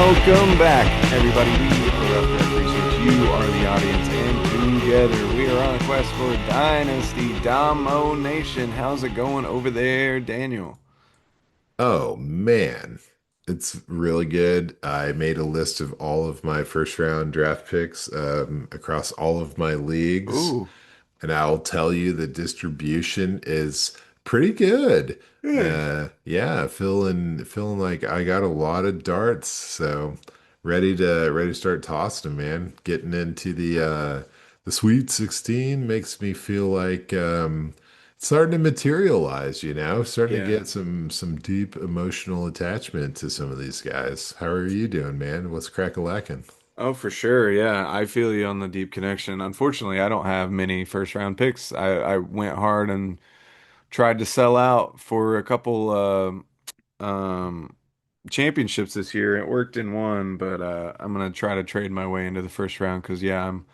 Welcome back, everybody. We are Rough Draft Research. You are the audience, and together we are on a quest for Dynasty Domination. How's it going over there, Daniel? Oh man, it's really good. I made a list of all of my first round draft picks across all of my leagues, Ooh, and I'll tell you the distribution is pretty good. good. Yeah, feeling like I got a lot of darts, so ready to start tossing them, man. Getting into the Sweet 16 makes me feel like it's starting to materialize, starting to Yeah. get some deep emotional attachment to some of these guys. How are you doing, man? What's crack-a-lacking? Oh, for sure. Yeah, I feel you on the deep connection. Unfortunately, I don't have many first round picks. I went hard and tried to sell out for a couple championships this year. It worked in one, but I'm gonna try to trade my way into the first round because yeah, I'm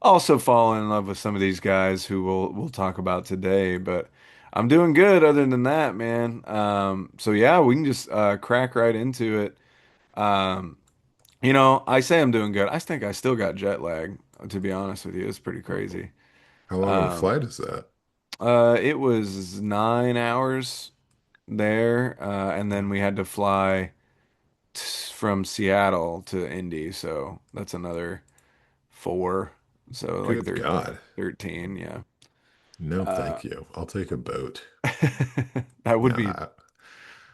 also falling in love with some of these guys who we'll talk about today. But I'm doing good other than that, man. So yeah, we can just crack right into it. Um, I say I'm doing good. I think I still got jet lag, to be honest with you. It's pretty crazy. How long of a Um, flight is that? it was 9 hours there, and then we had to fly from Seattle to Indy, so that's another four. So like Good God. 13, yeah. No, Uh, thank you. I'll take a boat. that would No, be it's,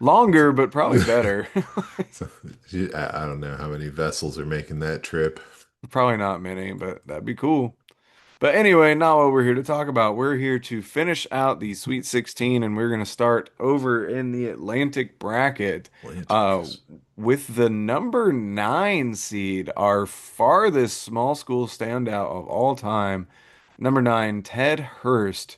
longer, but probably better. so- I don't know how many vessels are making that trip. Probably not many, but that'd be cool. But anyway, not what we're here to talk about. We're here to finish out the Sweet 16, and we're going to start over in the Atlantic bracket Atlantic. uh, with the number nine seed, our farthest small school standout of all time. Number nine, Ted Hurst,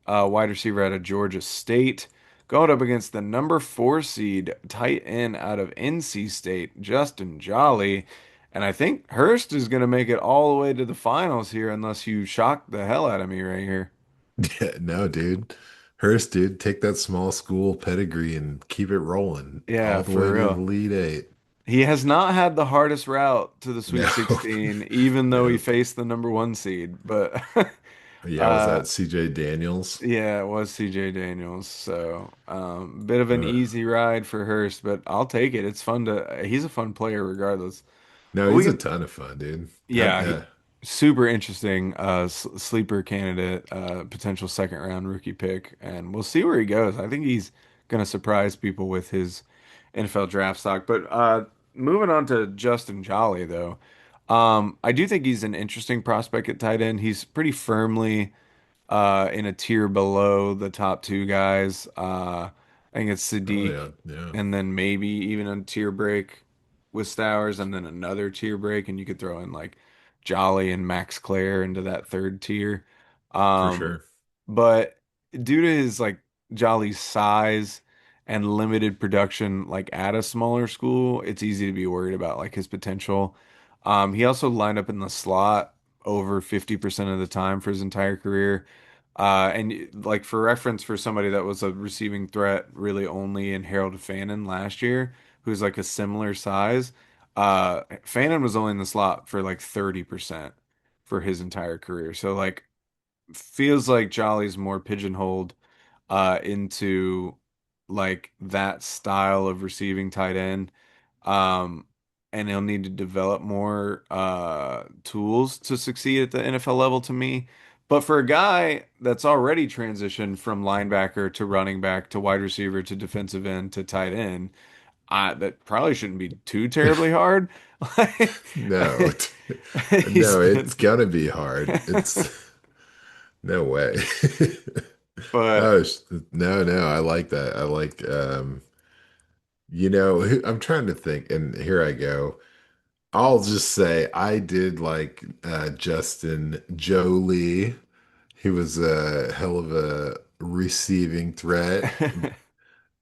wide receiver out of Georgia State, going up against the number four seed, tight end out of NC State, Justin Jolly. And I think Hurst is going to make it all the way to the finals here, unless you shock the hell out of me right here. Yeah, no, dude. Hurst, dude, take that small school pedigree and keep it rolling Yeah, all the for way to the real. Elite Eight. He has not had the hardest route to the Sweet No, 16, even though he no. faced the number one seed. But Yeah, was uh, that CJ Daniels? yeah, it was CJ Daniels. So bit of an Ugh. easy ride for Hurst, but I'll take it. It's fun to. He's a fun player regardless. No, But he's we a can. ton of fun, dude. Yeah, super interesting sleeper candidate, potential second round rookie pick, and we'll see where he goes. I think he's going to surprise people with his NFL draft stock. But moving on to Justin Jolly, though, I do think he's an interesting prospect at tight end. He's pretty firmly in a tier below the top two guys. I think it's Oh Sadiq, yeah, yeah, and then maybe even a tier break with Stowers, and then another tier break, and you could throw in like Jolly and Max Clare into that third tier. for Um, sure. but due to his like Jolly's size and limited production, like at a smaller school, it's easy to be worried about like his potential. He also lined up in the slot over 50% of the time for his entire career. And like for reference, for somebody that was a receiving threat really only in Harold Fannin last year, who's like a similar size, Fannin was only in the slot for like 30% for his entire career. So like feels like Jolly's more pigeonholed into like that style of receiving tight end. Um, and he'll need to develop more tools to succeed at the NFL level to me. But for a guy that's already transitioned from linebacker to running back to wide receiver to defensive end to tight end, that probably shouldn't be too terribly hard. No, He's no, been, it's gonna be hard. It's no way. but Oh no, no, I like that. I like I'm trying to think, and here I go. I'll just say I did like Justin Jolie. He was a hell of a receiving threat.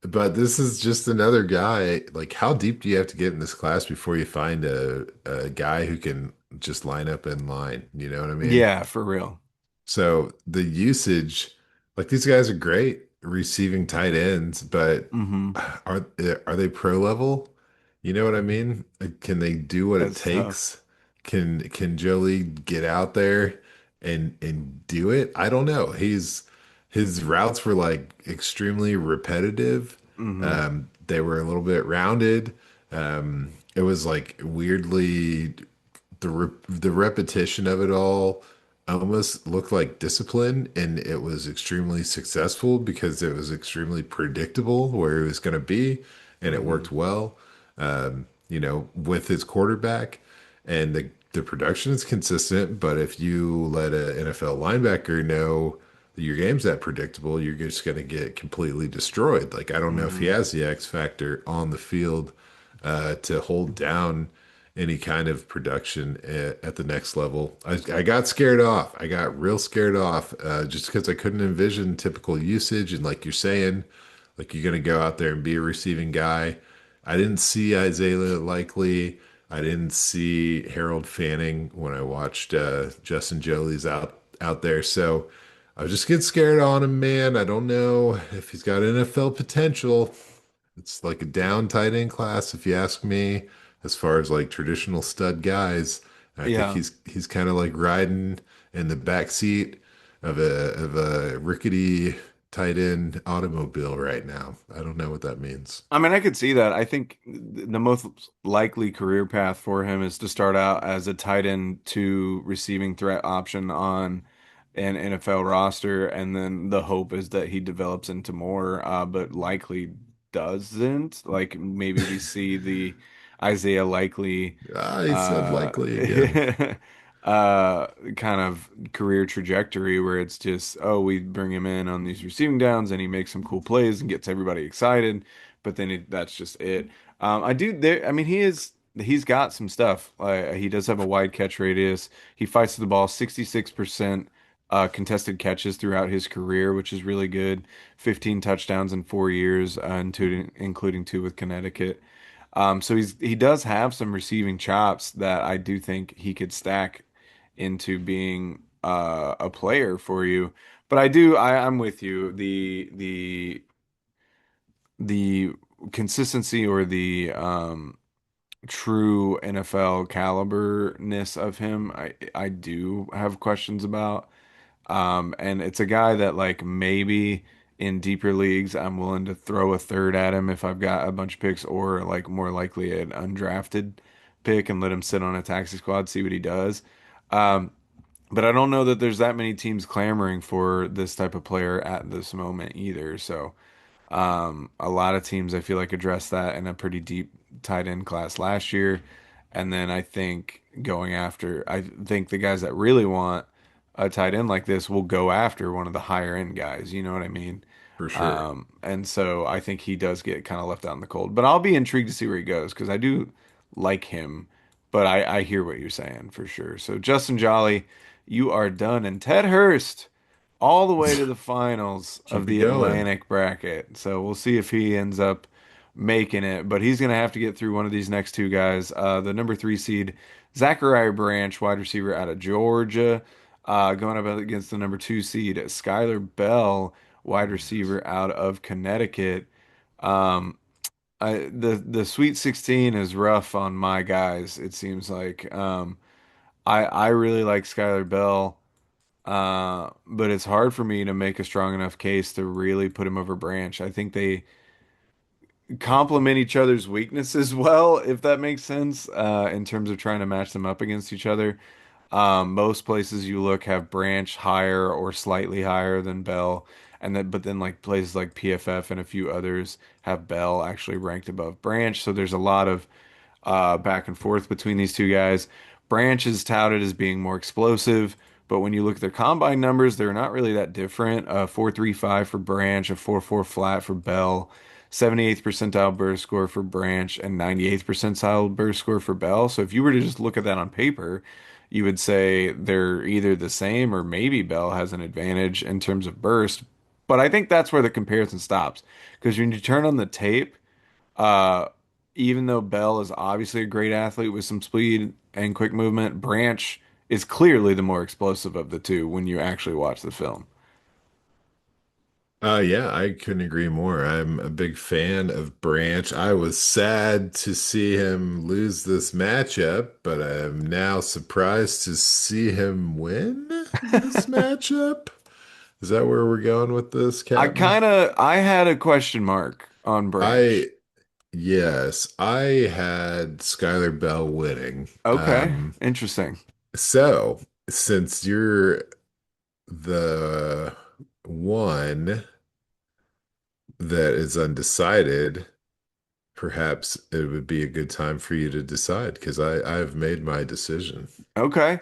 But this is just another guy. Like, how deep do you have to get in this class before you find a guy who can just line up in line? You know what I mean? yeah, for real. So the usage, like these guys are great receiving tight ends, but Hmm. are they pro level? You know what I mean? Can they do what it That's tough. takes? Can Jolie get out there and do it? I don't know. His routes were like extremely repetitive. Hmm. They were a little bit rounded. It was like weirdly the repetition of it all almost looked like discipline, and it was extremely successful because it was extremely predictable where he was going to be, and it Hmm. worked well. With his quarterback, and the production is consistent. But if you let an NFL linebacker know that your game's that predictable, you're just going to get completely destroyed. Like I don't know if he Hmm. has the X factor on the field to hold down any kind of production at the next level. I got scared off. I got real scared off just because I couldn't envision typical usage. And like you're saying, like you're going to go out there and be a receiving guy. I didn't see Isaiah Likely. I didn't see Harold Fanning when I watched Justin Jolie's out there. So I was just getting scared on him, man. I don't know if he's got NFL potential. It's like a down tight end class, if you ask me, as far as like traditional stud guys. I think Yeah. he's kind of like riding in the back seat of a rickety tight end automobile right now. I don't know what that means. I mean, I could see that. I think the most likely career path for him is to start out as a tight end to receiving threat option on an NFL roster, and then the hope is that he develops into more, but likely doesn't. Like maybe we see the Isaiah Likely He said uh likely again. kind of career trajectory where it's just, oh, we bring him in on these receiving downs and he makes some cool plays and gets everybody excited, but then that's just it. I do there. I mean, he's got some stuff. He does have a wide catch radius. He fights to the ball 66% contested catches throughout his career, which is really good. 15 touchdowns in 4 years, including two with Connecticut. So he does have some receiving chops that I do think he could stack into being a player for you. But I'm with you. The consistency or the true NFL caliberness of him, I do have questions about. And it's a guy that like maybe in deeper leagues I'm willing to throw a third at him if I've got a bunch of picks, or like more likely an undrafted pick and let him sit on a taxi squad, see what he does. Um, but I don't know that there's that many teams clamoring for this type of player at this moment either. So a lot of teams I feel like addressed that in a pretty deep tight end class last year. And then I think the guys that really want a tight end like this will go after one of the higher end guys. You know what I mean? For sure. And so I think he does get kind of left out in the cold. But I'll be intrigued to see where he goes because I do like him. But I hear what you're saying for sure. So Justin Jolly, you are done. And Ted Hurst all the way to the finals of Keep it the going. Atlantic bracket. So we'll see if he ends up making it, but he's going to have to get through one of these next two guys. The number three seed, Zachariah Branch, wide receiver out of Georgia, going up against the number two seed, Skylar Bell, wide Yes. receiver out of Connecticut. Um, the Sweet 16 is rough on my guys, it seems like. I really like Skylar Bell. But it's hard for me to make a strong enough case to really put him over Branch. I think they complement each other's weaknesses well, if that makes sense, in terms of trying to match them up against each other. Most places you look have Branch higher or slightly higher than Bell, and then but then like places like PFF and a few others have Bell actually ranked above Branch. So there's a lot of back and forth between these two guys. Branch is touted as being more explosive, but when you look at their combine numbers, they're not really that different. 4.35 for Branch, a 4.4 flat for Bell, 78th percentile burst score for Branch, and 98th percentile burst score for Bell. So if you were to just look at that on paper, you would say they're either the same or maybe Bell has an advantage in terms of burst. But I think that's where the comparison stops. Because when you turn on the tape, uh, even though Bell is obviously a great athlete with some speed and quick movement, Branch is clearly the more explosive of the two when you actually watch the film. Yeah, I couldn't agree more. I'm a big fan of Branch. I was sad to see him lose this matchup, but I'm now surprised to see him win this matchup. Is that where we're going with this, Captain? I had a question mark on I, Branch. yes, I had Skylar Bell winning. Okay, interesting. So since you're the one that is undecided, perhaps it would be a good time for you to decide because I've made my decision. Okay.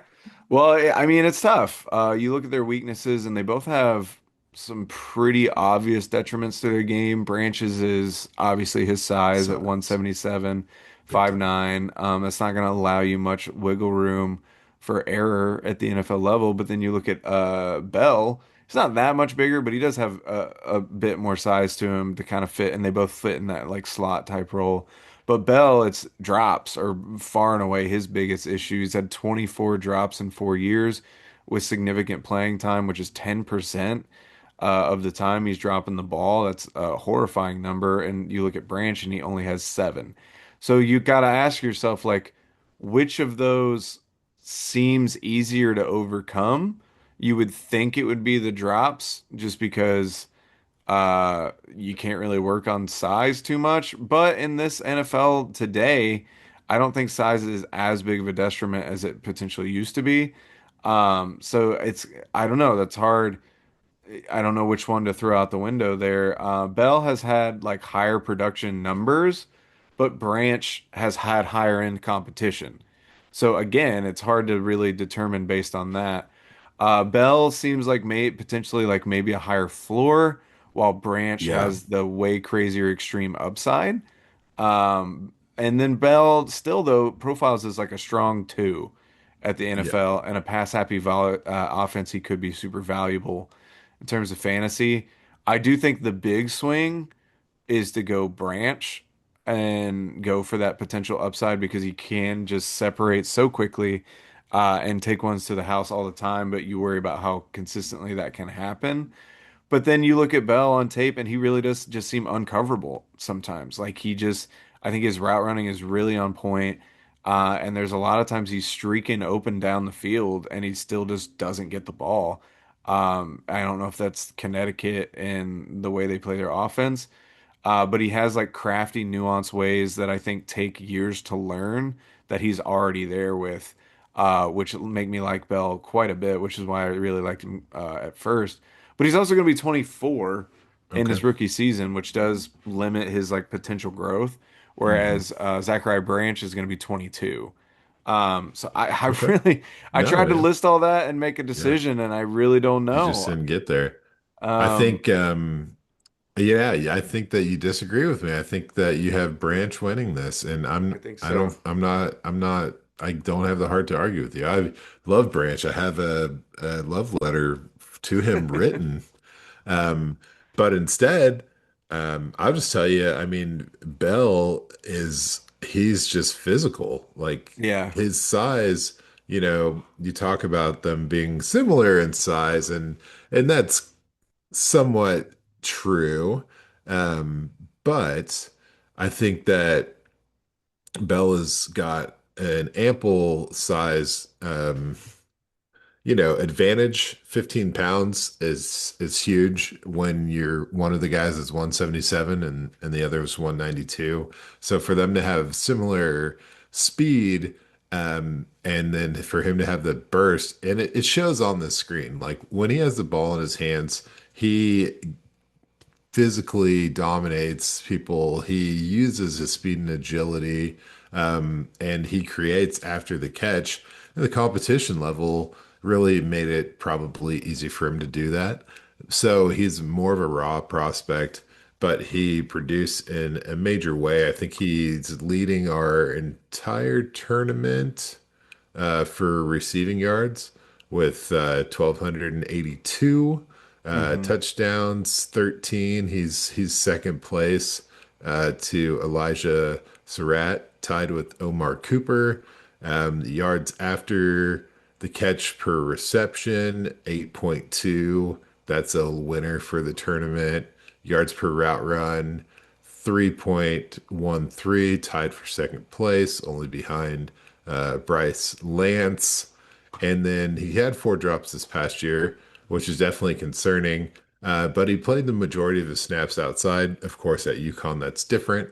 Well, I mean, it's tough. You look at their weaknesses, and they both have some pretty obvious detriments to their game. Branches is obviously his size at Size, 177, big five time. nine. That's not going to allow you much wiggle room for error at the NFL level. But then you look at Bell. He's not that much bigger, but he does have a bit more size to him to kind of fit, and they both fit in that like slot type role. But Bell, it's drops are far and away his biggest issue. He's had 24 drops in 4 years with significant playing time, which is 10% of the time he's dropping the ball. That's a horrifying number. And you look at Branch and he only has seven. So you got to ask yourself, like, which of those seems easier to overcome? You would think it would be the drops just because you can't really work on size too much. But in this NFL today, I don't think size is as big of a detriment as it potentially used to be. So I don't know. That's hard. I don't know which one to throw out the window there. Bell has had like higher production numbers, but Branch has had higher end competition. So again, it's hard to really determine based on that. Bell seems like potentially like maybe a higher floor, while Branch Yeah, has the way crazier extreme upside. And then Bell still though profiles as like a strong two at the yeah, NFL and a pass happy offense. He could be super valuable in terms of fantasy. I do think the big swing is to go Branch and go for that potential upside because he can just separate so quickly and take ones to the house all the time, but you worry about how consistently that can happen. But then you look at Bell on tape and he really does just seem uncoverable sometimes. Like I think his route running is really on point. And there's a lot of times he's streaking open down the field and he still just doesn't get the ball. I don't know if that's Connecticut and the way they play their offense. But he has like crafty, nuanced ways that I think take years to learn that he's already there with, which make me like Bell quite a bit, which is why I really liked him at first. But he's also going to be 24 in okay. his rookie season, which does limit his like potential growth. Hmm. Whereas Zachariah Branch is going to be 22. I Okay. really I No, tried to yeah, list all that and make a yeah. decision, and I really don't You just know. didn't get there. I Um, think, yeah, I think that you disagree with me. I think that you have Branch winning this, and I think so. I don't have the heart to argue with you. I love Branch. I have a love letter to him written. Um, but instead, I'll just tell you, I mean, he's just physical. Like Yeah. his size, you talk about them being similar in size, and that's somewhat true. Um, but I think that Bell has got an ample size advantage. 15 pounds is huge when you're one of the guys is 177 and the other is 192. So for them to have similar speed, and then for him to have the burst, and it shows on the screen. Like when he has the ball in his hands, he physically dominates people. He uses his speed and agility, and he creates after the catch. And the competition level really made it probably easy for him to do that. So he's more of a raw prospect, but he produced in a major way. I think he's leading our entire tournament for receiving yards with 1,282 Hmm. touchdowns, 13. He's second place to Elijah Surratt, tied with Omar Cooper. Yards after the catch per reception, 8.2. That's a winner for the tournament. Yards per route run, 3.13, tied for second place, only behind Bryce Lance. And then he had four drops this past year, which is definitely concerning. But he played the majority of his snaps outside. Of course, at UConn, that's different.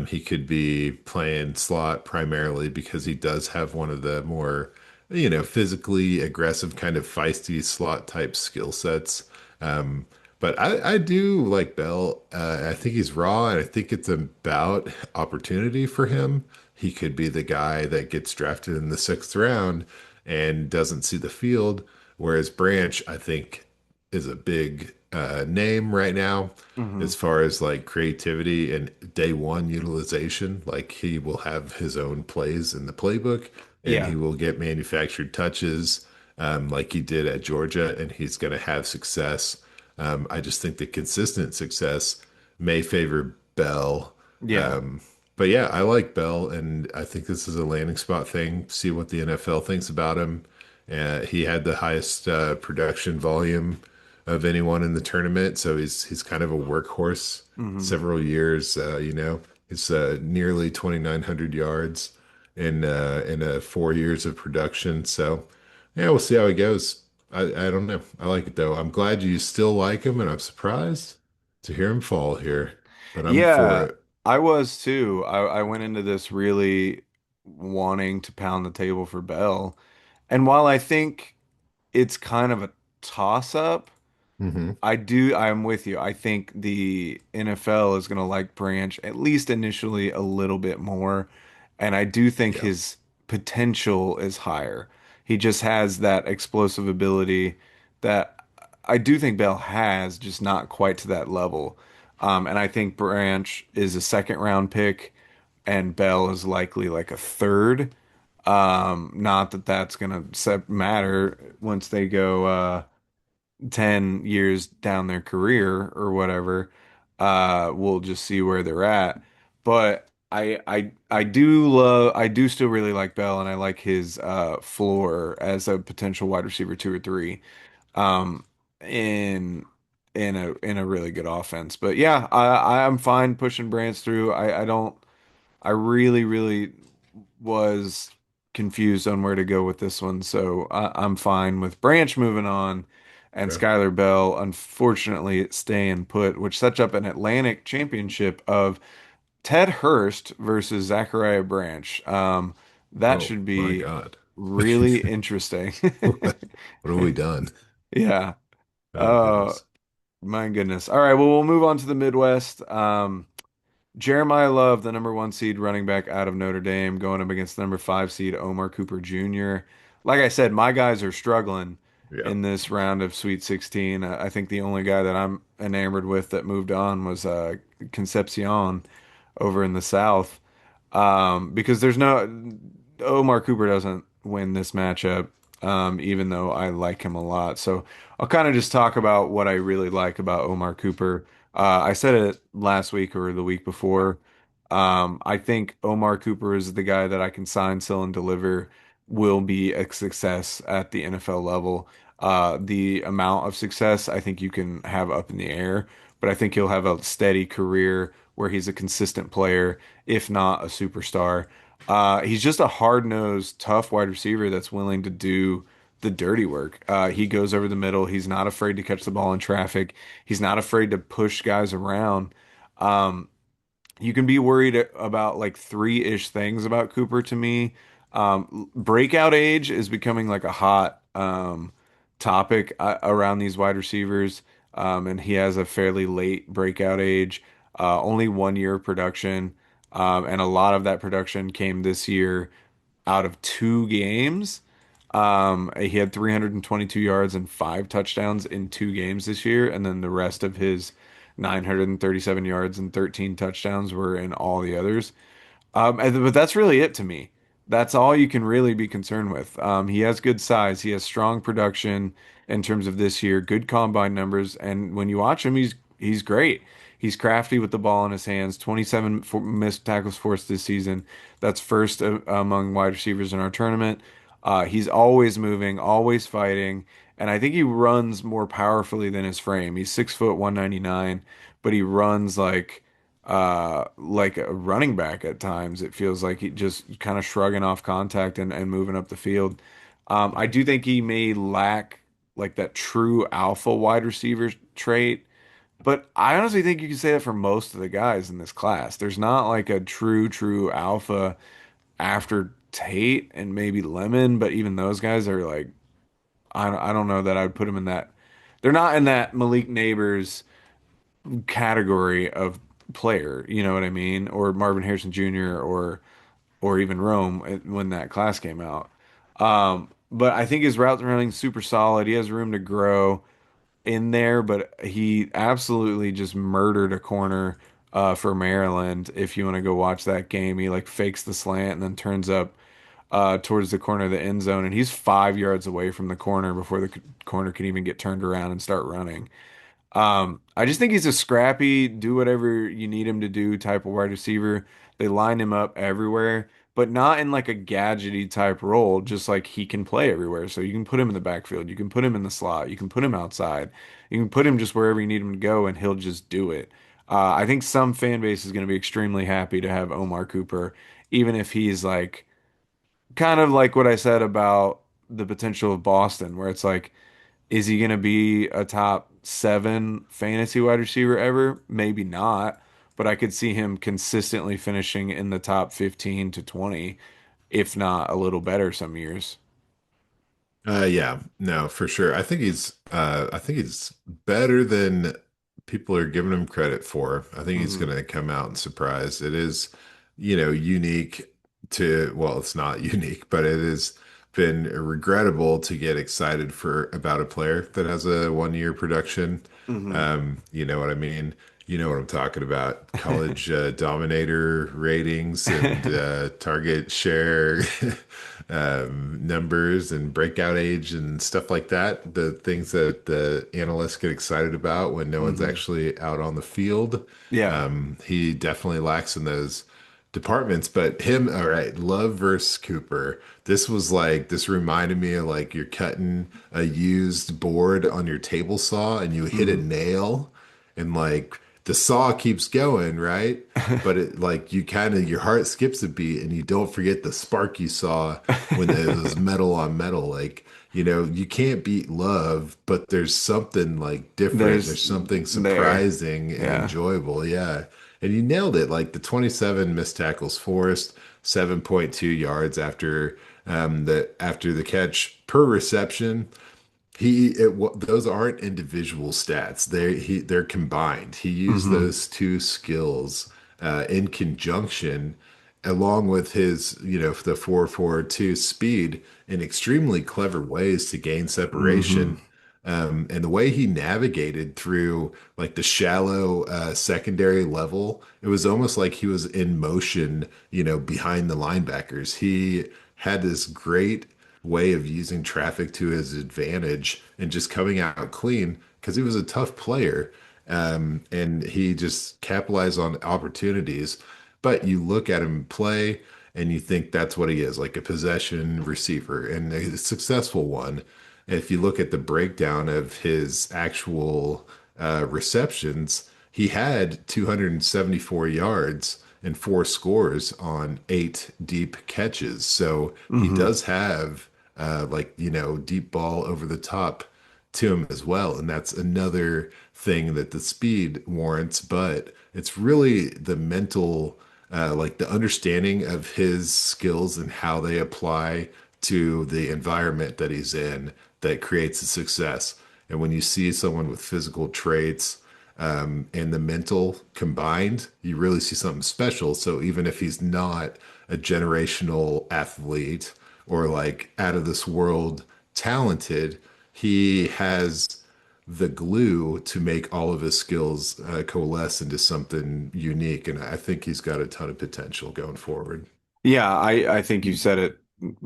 He could be playing slot primarily because he does have one of the more, physically aggressive, kind of feisty slot type skill sets. Um, but I do like Bell. I think he's raw, and I think it's about opportunity for him. He could be the guy that gets drafted in the sixth round and doesn't see the field. Whereas Branch, I think, is a big name right now Hmm. as far as like creativity and day one utilization. Like he will have his own plays in the playbook and Yeah. he will get manufactured touches like he did at Georgia, and he's going to have success. I just think the consistent success may favor Bell. Yeah. Um, but yeah, I like Bell, and I think this is a landing spot thing. See what the NFL thinks about him. He had the highest production volume of anyone in the tournament, so he's kind of a workhorse. Hmm. Several years, he's nearly 2,900 yards in 4 years of production. So yeah, we'll see how he goes. I don't know. I like it though. I'm glad you still like him, and I'm surprised to hear him fall here. But I'm for Yeah, it. I was too. I went into this really wanting to pound the table for Bell. And while I think it's kind of a toss up, Hmm. I'm with you. I think the NFL is going to like Branch at least initially a little bit more. And I do think Yeah. his potential is higher. He just has that explosive ability that I do think Bell has, just not quite to that level. And I think Branch is a second round pick and Bell is likely like a third. Not that that's going to matter once they go 10 years down their career or whatever. We'll just see where they're at. But I do still really like Bell and I like his floor as a potential wide receiver two or three um in in a really good offense. But yeah, I'm fine pushing Brands through. I don't I really was confused on where to go with this one, so I'm fine with Branch moving on and Okay. Skylar Bell, unfortunately, staying put, which sets up an Atlantic championship of Ted Hurst versus Zachariah Branch. That Oh should my be God. really interesting. What have we done? Yeah. Oh Uh, goodness. my goodness. All right, well, we'll move on to the Midwest. Jeremiah Love, the number one seed running back out of Notre Dame, going up against the number five seed Omar Cooper Jr. Like I said, my guys are struggling Yeah. in this round of Sweet 16. I think the only guy that I'm enamored with that moved on was Concepcion over in the South. Because there's no Omar Cooper doesn't win this matchup, even though I like him a lot. So I'll kind of just talk about what I really like about Omar Cooper. I said it last week or the week before. I think Omar Cooper is the guy that I can sign, sell, and deliver will be a success at the NFL level. The amount of success I think you can have up in the air, but I think he'll have a steady career where he's a consistent player, if not a superstar. He's just a hard-nosed, tough wide receiver that's willing to do the dirty work. He goes over the middle. He's not afraid to catch the ball in traffic. He's not afraid to push guys around. Um, you can be worried about like three-ish things about Cooper to me. Breakout age is becoming like a hot topic around these wide receivers, and he has a fairly late breakout age, only 1 year of production, and a lot of that production came this year out of two games. He had 322 yards and five touchdowns in two games this year, and then the rest of his 937 yards and 13 touchdowns were in all the others. But that's really it to me. That's all you can really be concerned with. He has good size. He has strong production in terms of this year, good combine numbers, and when you watch him, he's great. He's crafty with the ball in his hands. 27 missed tackles forced this season. That's first among wide receivers in our tournament. He's always moving, always fighting, and I think he runs more powerfully than his frame. He's 6 foot 199, but he runs like a running back at times. It feels like he just kind of shrugging off contact and moving up the field. I do think he may lack like that true alpha wide receiver trait, but I honestly think you can say that for most of the guys in this class. There's not like a true alpha after Tate and maybe Lemon, but even those guys are like, I don't know that I would put them in that. They're not in that Malik Neighbors category of player, you know what I mean? Or Marvin Harrison Jr. or even Rome when that class came out. But I think his route running super solid. He has room to grow in there, but he absolutely just murdered a corner for Maryland. If you want to go watch that game, he like fakes the slant and then turns up towards the corner of the end zone, and he's 5 yards away from the corner before the corner can even get turned around and start running. I just think he's a scrappy, do whatever you need him to do type of wide receiver. They line him up everywhere, but not in like a gadgety type role, just like he can play everywhere. So you can put him in the backfield, you can put him in the slot, you can put him outside, you can put him just wherever you need him to go, and he'll just do it. I think some fan base is going to be extremely happy to have Omar Cooper, even if he's like kind of like what I said about the potential of Boston, where it's like, is he going to be a top seven fantasy wide receiver ever? Maybe not, but I could see him consistently finishing in the top 15 to 20, if not a little better some years. Yeah, no, for sure. I think he's better than people are giving him credit for. I think he's Hmm. going to come out and surprise. It is, unique to, well, it's not unique, but it has been regrettable to get excited for about a player that has a 1 year production. Hmm. You know what I mean? You know what I'm talking about. College dominator ratings and target share numbers and breakout age and stuff like that. The things that the analysts get excited about when no one's Hmm. actually out on the field. Yeah. He definitely lacks in those departments, but him, all right, Love versus Cooper. This reminded me of like you're cutting a used board on your table saw and you hit a Hmm. nail and like the saw keeps going, right? But it like you kind of your heart skips a beat and you don't forget the spark you saw when it was metal on metal. Like, you can't beat love, but there's something like different. There's There's something there. surprising and Yeah. enjoyable. Yeah. And you nailed it. Like the 27 missed tackles forced, 7.2 yards after the catch per reception. Those aren't individual stats. They're combined. He used Hmm. those two skills in conjunction, along with his, the 4.42 speed in extremely clever ways to gain Hmm. separation. And the way he navigated through like the shallow secondary level, it was almost like he was in motion, behind the linebackers. He had this great way of using traffic to his advantage and just coming out clean because he was a tough player. And he just capitalized on opportunities. But you look at him play and you think that's what he is, like a possession receiver and a successful one. If you look at the breakdown of his actual receptions, he had 274 yards and four scores on eight deep catches. So he Hmm. does have deep ball over the top to him as well. And that's another thing that the speed warrants, but it's really the mental, like the understanding of his skills and how they apply to the environment that he's in that creates a success. And when you see someone with physical traits, and the mental combined, you really see something special. So even if he's not a generational athlete or like out of this world talented, he has the glue to make all of his skills coalesce into something unique. And I think he's got a ton of potential going forward. Yeah, I think you said it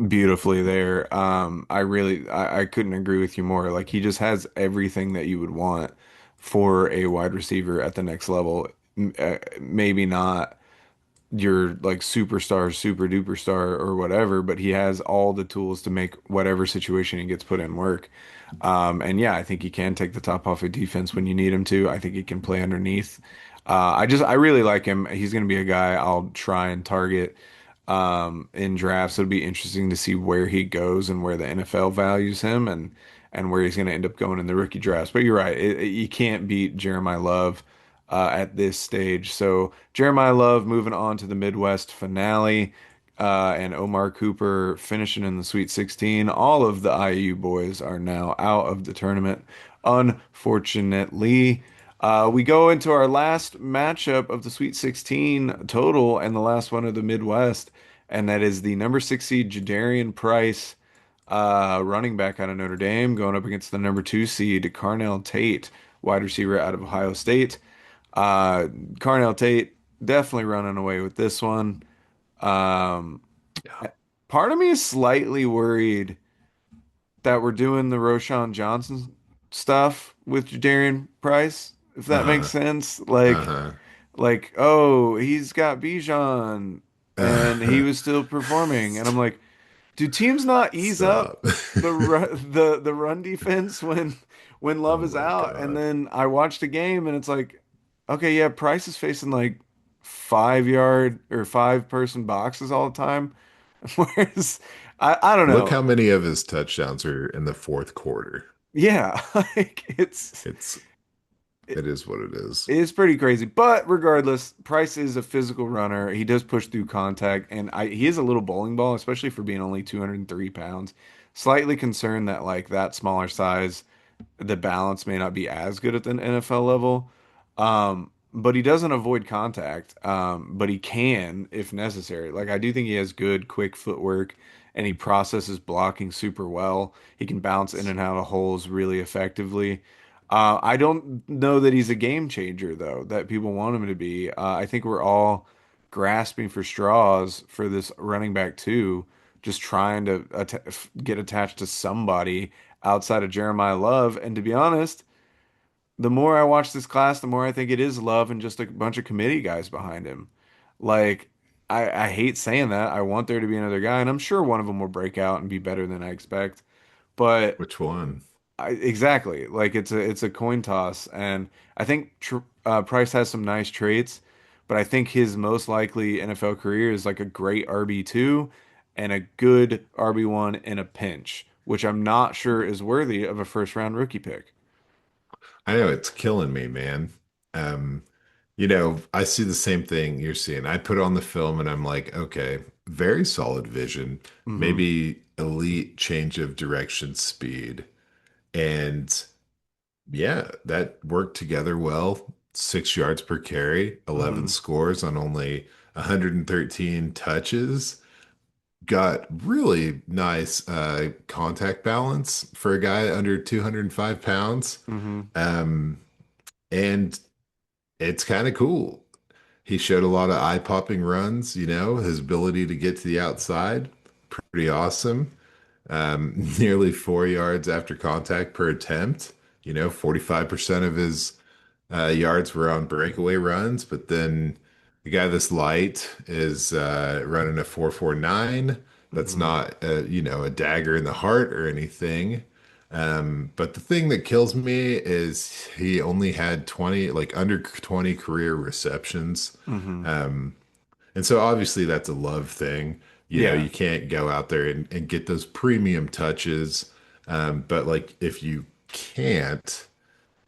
beautifully there. I couldn't agree with you more. Like he just has everything that you would want for a wide receiver at the next level. Maybe not your like superstar, super duper star or whatever, but he has all the tools to make whatever situation he gets put in work. And yeah, I think he can take the top off of defense when you need him to. I think he can play underneath. I really like him. He's going to be a guy I'll try and target in drafts. It'll be interesting to see where he goes and where the NFL values him and where he's going to end up going in the rookie drafts. But you're right. You can't beat Jeremiah Love at this stage. So Jeremiah Love moving on to the Midwest finale, and Omar Cooper finishing in the Sweet 16. All of the IU boys are now out of the tournament, unfortunately. We go into our last matchup of the Sweet 16 total and the last one of the Midwest, and that is the number 6 seed Jadarian Price, running back out of Notre Dame, going up against the number 2 seed Carnell Tate, wide receiver out of Ohio State. Uh, Carnell Tate definitely running away with this one. Um, Yeah. Part of me is slightly worried that we're doing the Roshan Johnson stuff with Jadarian Price, if that makes Uh-huh. sense. Like, oh, he's got Bijan and he Uh-huh. was still performing, and I'm like, do teams not ease up Stop. the run defense when Love Oh is my out? And God. then I watched a game and it's like, okay, yeah, Price is facing like 5 yard or 5 person boxes all the time. Whereas I don't Look know. how many of his touchdowns are in the fourth quarter. Yeah, like It's it, it is what it is. it's pretty crazy. But regardless, Price is a physical runner. He does push through contact, and he is a little bowling ball, especially for being only 203 pounds. Slightly concerned that like that smaller size, the balance may not be as good at the NFL level. But he doesn't avoid contact. But he can if necessary. Like I do think he has good, quick footwork and he processes blocking super well. He can bounce in and out of holes really effectively. I don't know that he's a game changer though, that people want him to be. I think we're all grasping for straws for this running back too, just trying to get attached to somebody outside of Jeremiah Love. And to be honest, the more I watch this class, the more I think it is Love and just a bunch of committee guys behind him. Like, I hate saying that. I want there to be another guy, and I'm sure one of them will break out and be better than I expect. But Which one? exactly, like it's a coin toss, and I think Price has some nice traits, but I think his most likely NFL career is like a great RB2 and a good RB1 in a pinch, which I'm not sure is worthy of a first round rookie pick. I know it's killing me, man. Um, I see the same thing you're seeing. I put on the film and I'm like, okay, very solid vision, Hmm. maybe elite change of direction speed. And yeah, that worked together well. 6 yards per carry, 11 Hmm. scores on only 113 touches. Got really nice contact balance for a guy under 205 pounds. Hmm. Um, and it's kind of cool. He showed a lot of eye-popping runs, his ability to get to the outside, pretty awesome. Nearly 4 yards after contact per attempt. 45% of his yards were on breakaway runs, but then the guy that's light is running a 4.49. That's Hmm. not a dagger in the heart or anything. But the thing that kills me is he only had 20, like under 20 career receptions. Hmm. Um, and so obviously that's a love thing. Yeah. You can't go out there and get those premium touches. But like if you can't,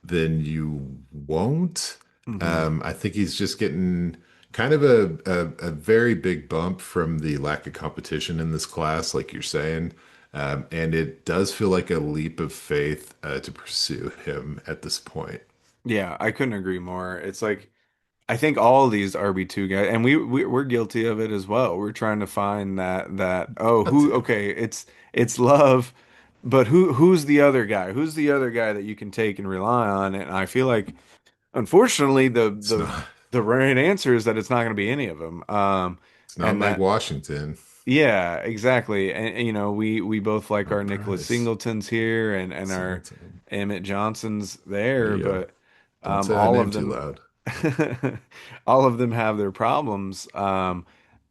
then you won't. Hmm. I think he's just getting kind of a very big bump from the lack of competition in this class, like you're saying. And it does feel like a leap of faith to pursue him at this point. Yeah, I couldn't agree more. It's like I think all of these RB2 guys, and we're guilty of it as well. We're trying to find that oh That who too. okay, it's Love, but who's the other guy? Who's the other guy that you can take and rely on? And I feel like unfortunately It's not the right answer is that it's not going to be any of them. it's not And Mike that Washington. yeah, exactly. And, we both like Not our Nicholas Bryce. Singletons here and our Singleton. Emmett Johnsons There there, you go. but Don't say that all name of too them loud. all of them have their problems.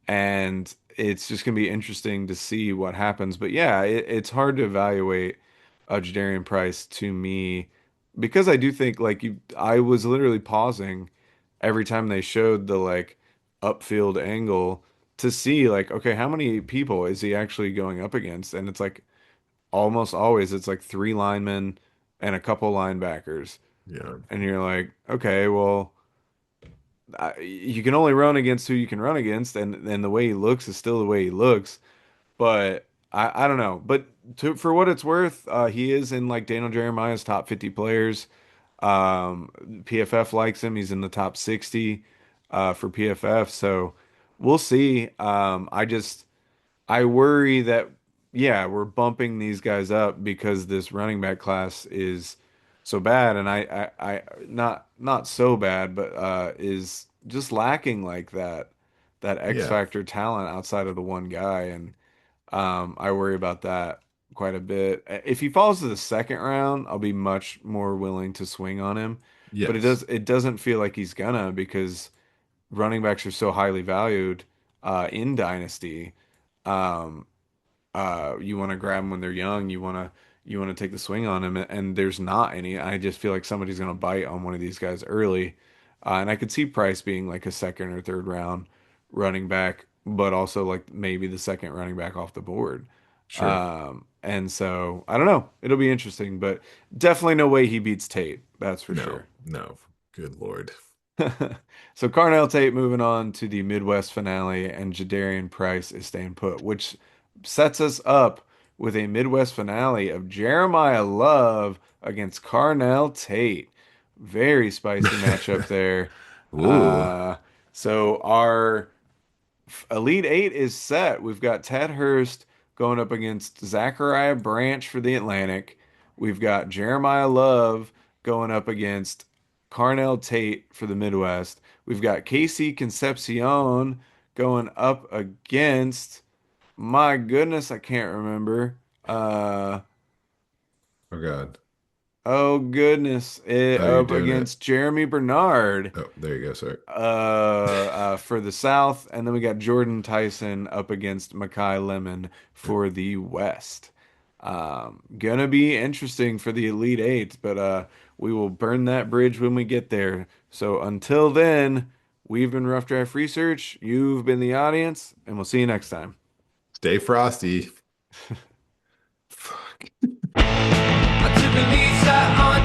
And it's just gonna be interesting to see what happens. But yeah, it's hard to evaluate Jadarian Price to me because I do think like I was literally pausing every time they showed the like upfield angle to see like, okay, how many people is he actually going up against? And it's like almost always it's like three linemen and a couple linebackers. Yeah. And you're like, okay, well, you can only run against who you can run against, and the way he looks is still the way he looks. But I don't know. But for what it's worth, he is in like Daniel Jeremiah's top 50 players. PFF likes him. He's in the top 60 for PFF. So we'll see. I worry that, yeah, we're bumping these guys up because this running back class is so bad, and not so bad, but is just lacking like that X Yeah. factor talent outside of the one guy, and I worry about that quite a bit. If he falls to the second round, I'll be much more willing to swing on him, but Yes. it doesn't feel like he's gonna because running backs are so highly valued in Dynasty. Um, you want to grab them when they're young. You want to take the swing on them, and there's not any. I just feel like somebody's going to bite on one of these guys early, and I could see Price being like a second or third round running back, but also like maybe the second running back off the board. Sure. And so I don't know. It'll be interesting, but definitely no way he beats Tate. That's for No, sure. no. Good Lord. So Carnell Tate moving on to the Midwest finale, and Jadarian Price is staying put, which sets us up with a Midwest finale of Jeremiah Love against Carnell Tate. Very spicy matchup there. Ooh. Uh, so our Elite Eight is set. We've got Ted Hurst going up against Zachariah Branch for the Atlantic. We've got Jeremiah Love going up against Carnell Tate for the Midwest. We've got Casey Concepcion going up against, my goodness, I can't remember. Uh, Oh God. oh goodness, Oh, you're up doing it. against Jeremy Bernard. Oh, there you go, sir. For the South, and then we got Jordan Tyson up against Makai Lemon for the West. Gonna be interesting for the Elite Eight, but we will burn that bridge when we get there. So until then, we've been Rough Draft Research. You've been the audience, and we'll see you next time. Stay frosty. Fuck. I took a lead shot on